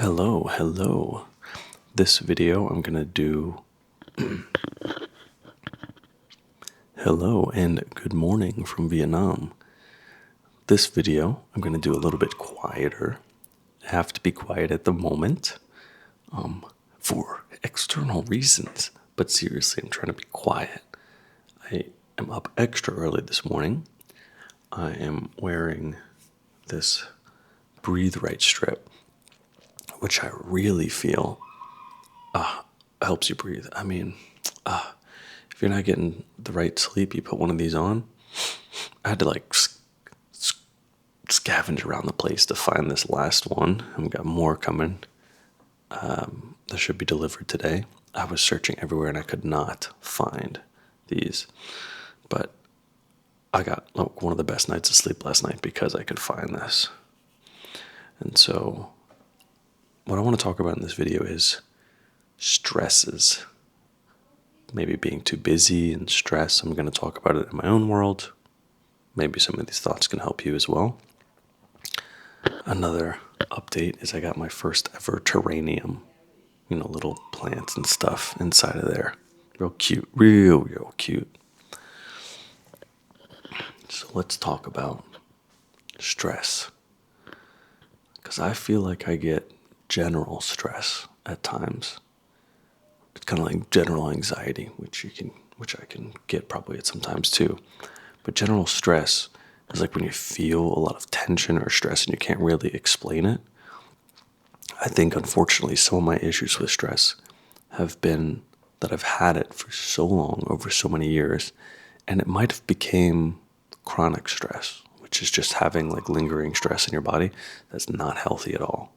Hello. This video I'm gonna do hello and good morning from Vietnam. This video I'm gonna do a little bit quieter. I have to be quiet at the moment, for external reasons. But seriously, I'm trying to be quiet. I am up extra early this morning. I am wearing this Breathe Right strip, which I really feel helps you breathe. If you're not getting the right sleep, you put one of these on. I had to scavenge around the place to find this last one. I've got more coming. That should be delivered today. I was searching everywhere and I could not find these, but I got one of the best nights of sleep last night because I could find this. And so, what I want to talk about in this video is stresses. Maybe being too busy and stress. I'm going to talk about it in my own world. Maybe some of these thoughts can help you as well. Another update is I got my first ever terrarium. Little plants and stuff inside of there. Real cute. Real cute. So let's talk about stress. Because I feel like I get general stress at times. It's kind of like general anxiety, which I can get probably at sometimes too. But general stress is like when you feel a lot of tension or stress and you can't really explain it. I think, unfortunately, some of my issues with stress have been that I've had it for so long, over so many years, and it might have became chronic stress, which is just having like lingering stress in your body that's not healthy at all.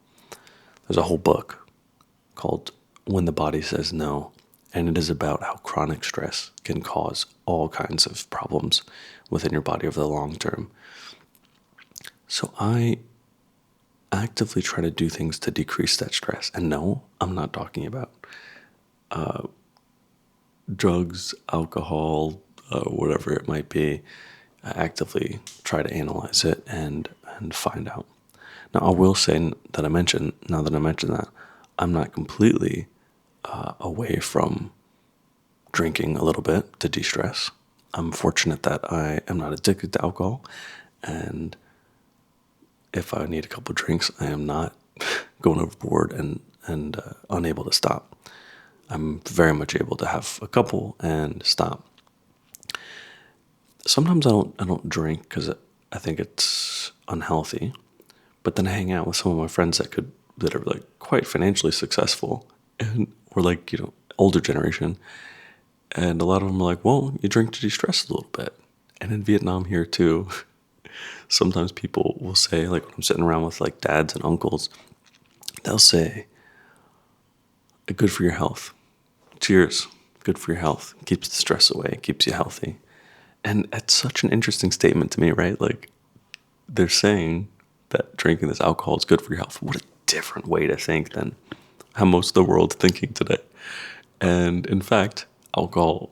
There's a whole book called When the Body Says No, and it is about how chronic stress can cause all kinds of problems within your body over the long term. So I actively try to do things to decrease that stress. And no, I'm not talking about drugs, alcohol, whatever it might be. I actively try to analyze it and find out. Now, I will say now that I mentioned that, I'm not completely away from drinking a little bit to de-stress. I'm fortunate that I am not addicted to alcohol, and if I need a couple drinks, I am not going overboard and unable to stop. I'm very much able to have a couple and stop. Sometimes I don't drink because I think it's unhealthy, but then I hang out with some of my friends that are like quite financially successful and we're like older generation, and a lot of them are like, well, you drink to de-stress a little bit. And in Vietnam here too, sometimes people will say, like when I'm sitting around with like dads and uncles, they'll say, good for your health. Cheers. Good for your health. Keeps the stress away. Keeps you healthy. And it's such an interesting statement to me, right? Like they're saying that drinking this alcohol is good for your health. What a different way to think than how most of the world's thinking today. And in fact, alcohol,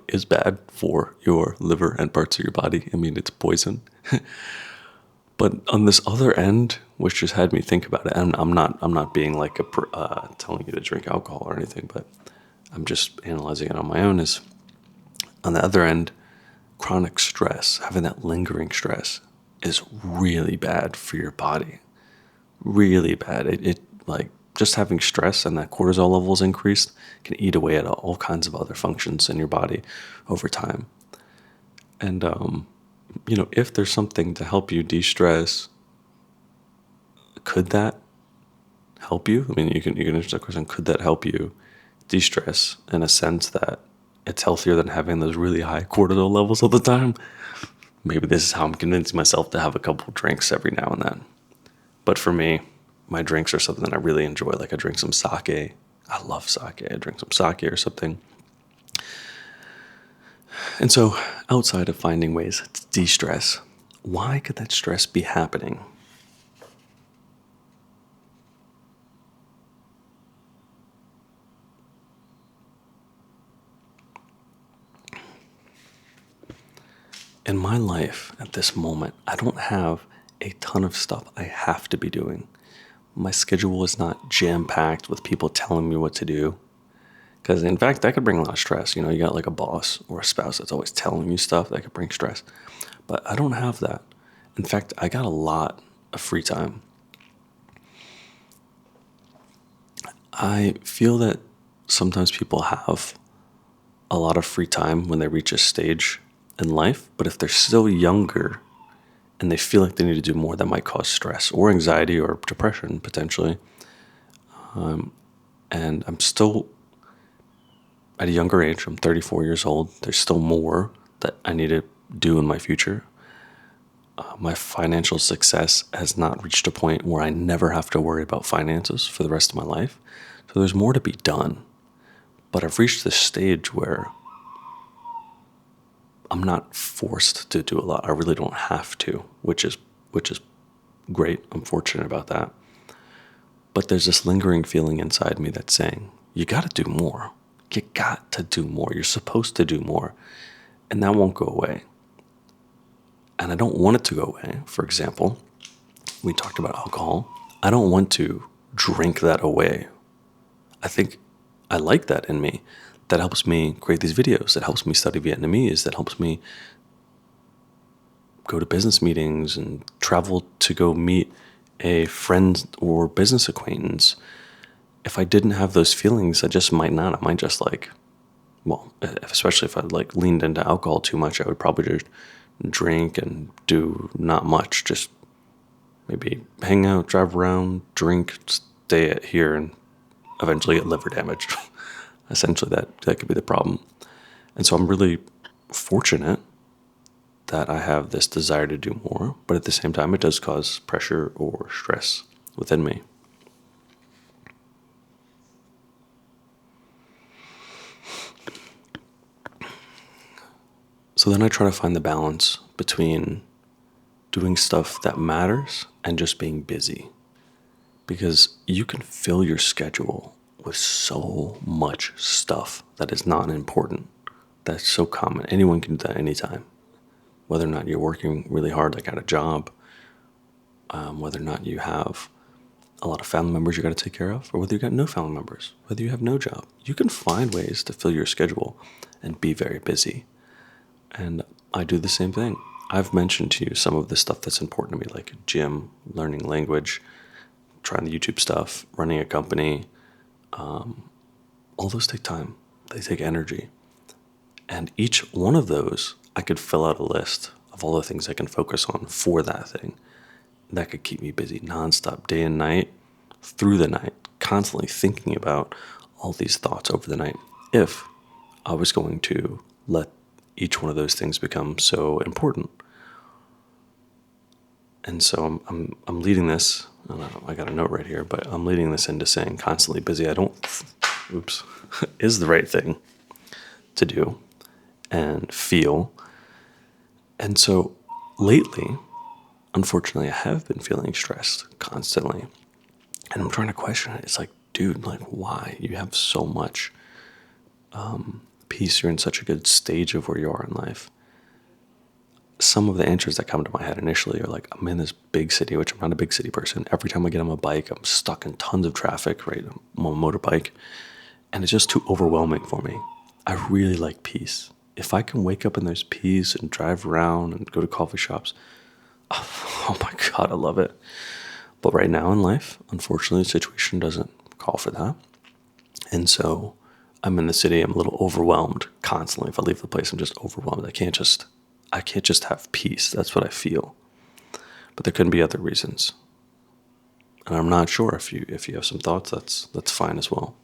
is bad for your liver and parts of your body. I mean, it's poison. But on this other end, which just had me think about it, and I'm not being like telling you to drink alcohol or anything, but I'm just analyzing it on my own. Is on the other end, chronic stress, having that lingering stress, is really bad for your body. Really bad. It like just having stress and that cortisol levels increased can eat away at all kinds of other functions in your body over time. And if there's something to help you de-stress, could that help you? I mean, you can answer that question. Could that help you de-stress in a sense that it's healthier than having those really high cortisol levels all the time? Maybe this is how I'm convincing myself to have a couple drinks every now and then. But for me, my drinks are something that I really enjoy. Like I drink some sake. I love sake. I drink some sake or something. And so, outside of finding ways to de-stress, why could that stress be happening? In my life at this moment, I don't have a ton of stuff I have to be doing, My schedule is not jam-packed with people telling me what to do. Because in fact, that could bring a lot of stress. You got like a boss or a spouse that's always telling you stuff that could bring stress. But I don't have that. In fact, I got a lot of free time. I feel that sometimes people have a lot of free time when they reach a stage in life, but if they're still younger and they feel like they need to do more, that might cause stress or anxiety or depression potentially. And I'm still at a younger age. I'm 34 years old. There's still more that I need to do in my future. My financial success has not reached a point where I never have to worry about finances for the rest of my life. So there's more to be done. But I've reached this stage where I'm not forced to do a lot. I really don't have to, which is great. I'm fortunate about that. But there's this lingering feeling inside me that's saying, you got to do more. You got to do more. You're supposed to do more. And that won't go away. And I don't want it to go away. For example, we talked about alcohol. I don't want to drink that away. I think I like that in me. That helps me create these videos. That helps me study Vietnamese. That helps me go to business meetings and travel to go meet a friend or business acquaintance. If I didn't have those feelings, I just might not. I might just especially if I leaned into alcohol too much, I would probably just drink and do not much. Just maybe hang out, drive around, drink, stay here, and eventually get liver damage. Essentially, that could be the problem. And so I'm really fortunate that I have this desire to do more, but at the same time, it does cause pressure or stress within me. So then I try to find the balance between doing stuff that matters and just being busy. Because you can fill your schedule with so much stuff that is not important. That's so common. Anyone can do that anytime. Whether or not you're working really hard, like at a job, whether or not you have a lot of family members you got to take care of, or whether you got no family members, whether you have no job. You can find ways to fill your schedule and be very busy. And I do the same thing. I've mentioned to you some of the stuff that's important to me, like gym, learning language, trying the YouTube stuff, running a company. All those take time. They take energy. And each one of those, I could fill out a list of all the things I can focus on for that thing. That could keep me busy nonstop, day and night, through the night, constantly thinking about all these thoughts over the night. If I was going to let each one of those things become so important. And so I'm leading this, I got a note right here, but I'm leading this into saying constantly busy, is the right thing to do and feel. And so lately, unfortunately, I have been feeling stressed constantly. And I'm trying to question it. It's like, dude, why? You have so much peace. You're in such a good stage of where you are in life. Some of the answers that come to my head initially are like, I'm in this big city, which I'm not a big city person. Every time I get on my bike, I'm stuck in tons of traffic, right? I'm on a motorbike. And it's just too overwhelming for me. I really like peace. If I can wake up and there's peace and drive around and go to coffee shops, oh my God, I love it. But right now in life, unfortunately, the situation doesn't call for that. And so I'm in the city, I'm a little overwhelmed constantly. If I leave the place, I'm just overwhelmed. I can't just have peace. That's what I feel. But there can be other reasons. And I'm not sure if you have some thoughts, that's fine as well.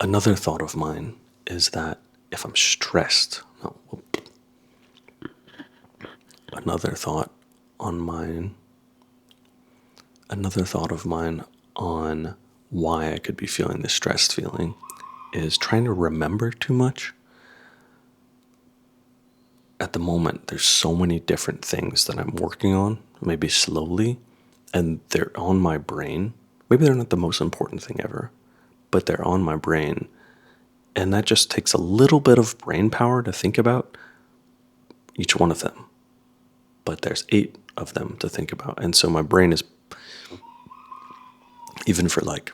Another thought of mine is that if I'm stressed, another thought of mine on why I could be feeling this stressed feeling is trying to remember too much. At the moment, there's so many different things that I'm working on, maybe slowly, and they're on my brain. Maybe they're not the most important thing ever, but they're on my brain. And that just takes a little bit of brain power to think about each one of them. but there's 8 of them to think about. And so my brain is, even for like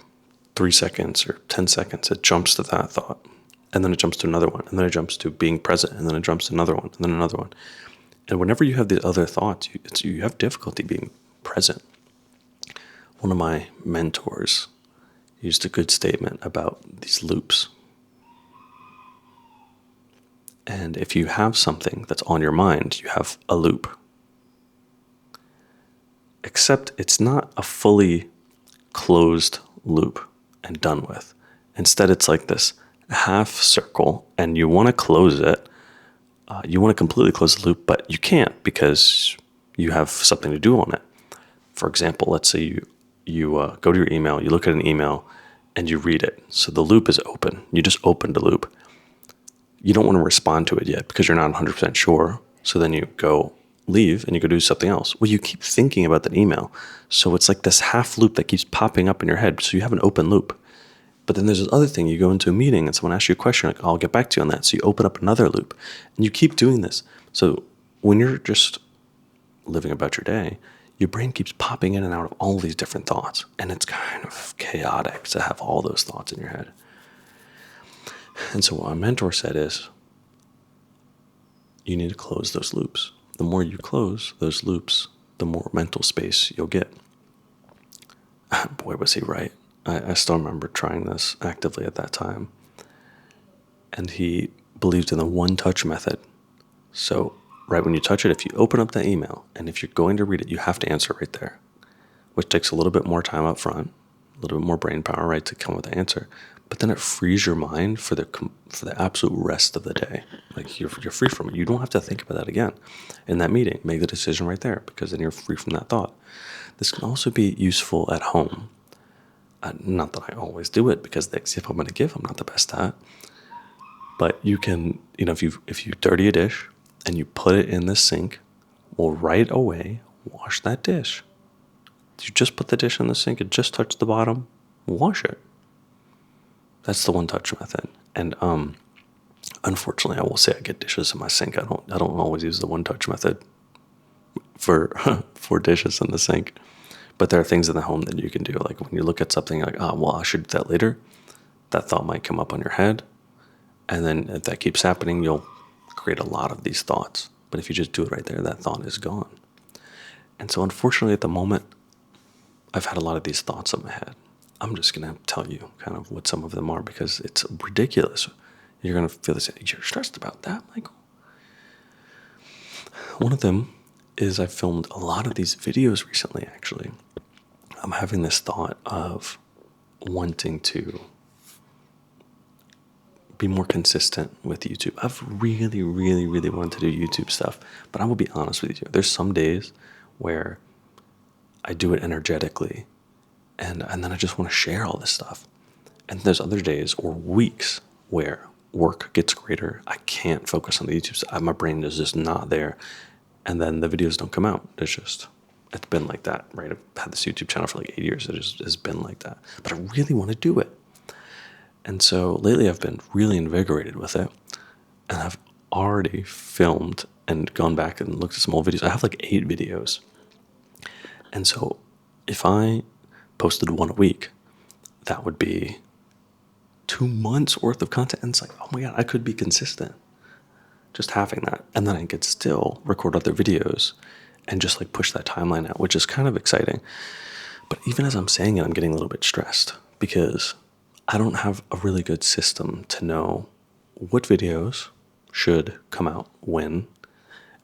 3 seconds or 10 seconds, it jumps to that thought. And then it jumps to another one. And then it jumps to being present. And then it jumps to another one. And then another one. And whenever you have these other thoughts, you have difficulty being present. One of my mentors used a good statement about these loops. And if you have something that's on your mind, you have a loop. Except it's not a fully closed loop and done with. Instead, it's like this half circle, and you want to close it. You want to completely close the loop, but you can't because you have something to do on it. For example, let's say you go to your email, you look at an email, and you read it. So the loop is open. You just opened a loop. You don't want to respond to it yet because you're not 100% sure. So then you go leave and you go do something else. Well, you keep thinking about that email. So it's like this half loop that keeps popping up in your head. So you have an open loop. But then there's this other thing. You go into a meeting and someone asks you a question, like, I'll get back to you on that. So you open up another loop and you keep doing this. So when you're just living about your day, your brain keeps popping in and out of all these different thoughts. And it's kind of chaotic to have all those thoughts in your head. And so what my mentor said is, you need to close those loops. The more you close those loops, the more mental space you'll get. Boy, was he right. I still remember trying this actively at that time. And he believed in the one-touch method. So right when you touch it, if you open up that email, and if you're going to read it, you have to answer right there, which takes a little bit more time up front, a little bit more brain power, right, to come with the answer. But then it frees your mind for the absolute rest of the day. Like you're free from it. You don't have to think about that again in that meeting. Make the decision right there because then you're free from that thought. This can also be useful at home. Not that I always do it because the example I'm going to give, I'm not the best at. But you can, if you dirty a dish and you put it in the sink, well, right away, wash that dish. You just put the dish in the sink, it just touched the bottom, wash it. That's the one-touch method. And unfortunately, I will say I get dishes in my sink. I don't always use the one-touch method for for dishes in the sink. But there are things in the home that you can do. Like when you look at something like, I should do that later. That thought might come up on your head. And then if that keeps happening, you'll create a lot of these thoughts. But if you just do it right there, that thought is gone. And so unfortunately at the moment, I've had a lot of these thoughts in my head. I'm just going to tell you kind of what some of them are because it's ridiculous. You're going to feel this. You're stressed about that, Michael? One of them is I filmed a lot of these videos recently, actually. I'm having this thought of wanting to be more consistent with YouTube. I've really, really, really wanted to do YouTube stuff, but I will be honest with you. There's some days where I do it energetically and then I just want to share all this stuff. And there's other days or weeks where work gets greater. I can't focus on the YouTube stuff. My brain is just not there. And then the videos don't come out. It's been like that, right? I've had this YouTube channel for like 8 years. It has been like that. But I really want to do it. And so lately I've been really invigorated with it. And I've already filmed and gone back and looked at some old videos. I have like 8 videos. And so if I posted one a week, that would be 2 months worth of content. And it's like, oh my God, I could be consistent just having that. And then I could still record other videos and just like push that timeline out, which is kind of exciting. But even as I'm saying it, I'm getting a little bit stressed because I don't have a really good system to know what videos should come out when.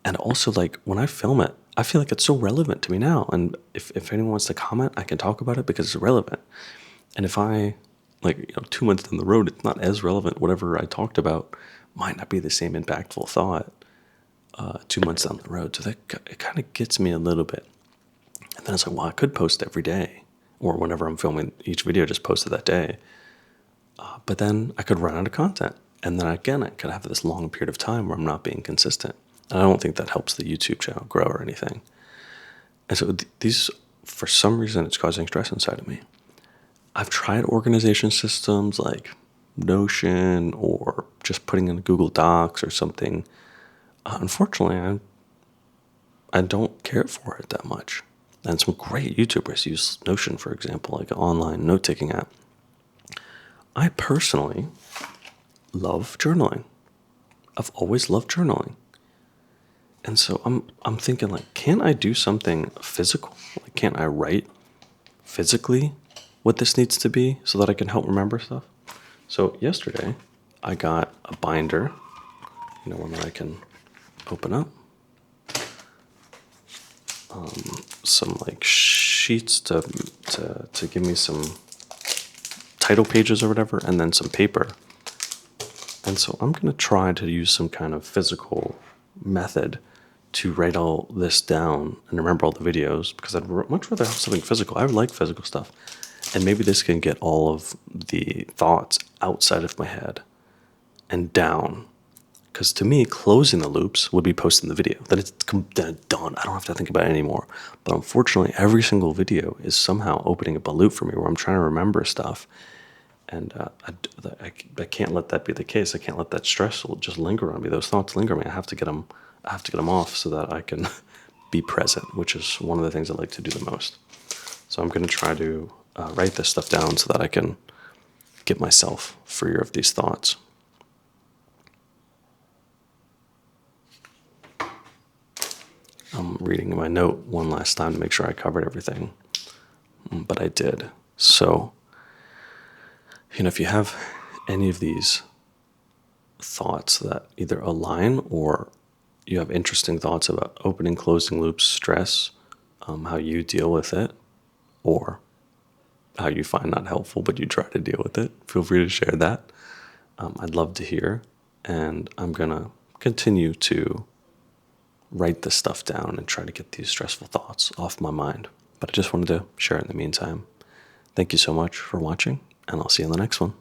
And also like when I film it, I feel like it's so relevant to me now. And if anyone wants to comment, I can talk about it because it's relevant. And if I 2 months down the road, it's not as relevant. Whatever I talked about might not be the same impactful thought 2 months down the road. So it kind of gets me a little bit. And then it's like, well, I could post every day or whenever I'm filming each video, just post it that day. But then I could run out of content. And then again, I could have this long period of time where I'm not being consistent. And I don't think that helps the YouTube channel grow or anything. And so these, for some reason, it's causing stress inside of me. I've tried organization systems like Notion or just putting in Google Docs or something. Unfortunately, I don't care for it that much. And some great YouTubers use Notion, for example, like an online note-taking app. I personally love journaling. I've always loved journaling. And so I'm thinking like, can I do something physical? Like, can't I write physically what this needs to be so that I can help remember stuff? So yesterday I got a binder, one that I can open up. Some like sheets to give me some title pages or whatever, and then some paper. And so I'm gonna try to use some kind of physical method to write all this down and remember all the videos, because I'd much rather have something physical. I like physical stuff. And maybe this can get all of the thoughts outside of my head and down. Because to me, closing the loops would be posting the video. Then it's done. I don't have to think about it anymore. But unfortunately, every single video is somehow opening up a loop for me where I'm trying to remember stuff. And I can't let that be the case. I can't let that stress just linger on me. Those thoughts linger on me. I have to get them off so that I can be present, which is one of the things I like to do the most. So I'm going to try to write this stuff down so that I can get myself freer of these thoughts. I'm reading my note one last time to make sure I covered everything, but I did. So, if you have any of these thoughts that either align, or you have interesting thoughts about opening, closing loops, stress, how you deal with it, or how you find not helpful but you try to deal with it, feel free to share that. I'd love to hear, and I'm going to continue to write this stuff down and try to get these stressful thoughts off my mind. But I just wanted to share it in the meantime. Thank you so much for watching, and I'll see you in the next one.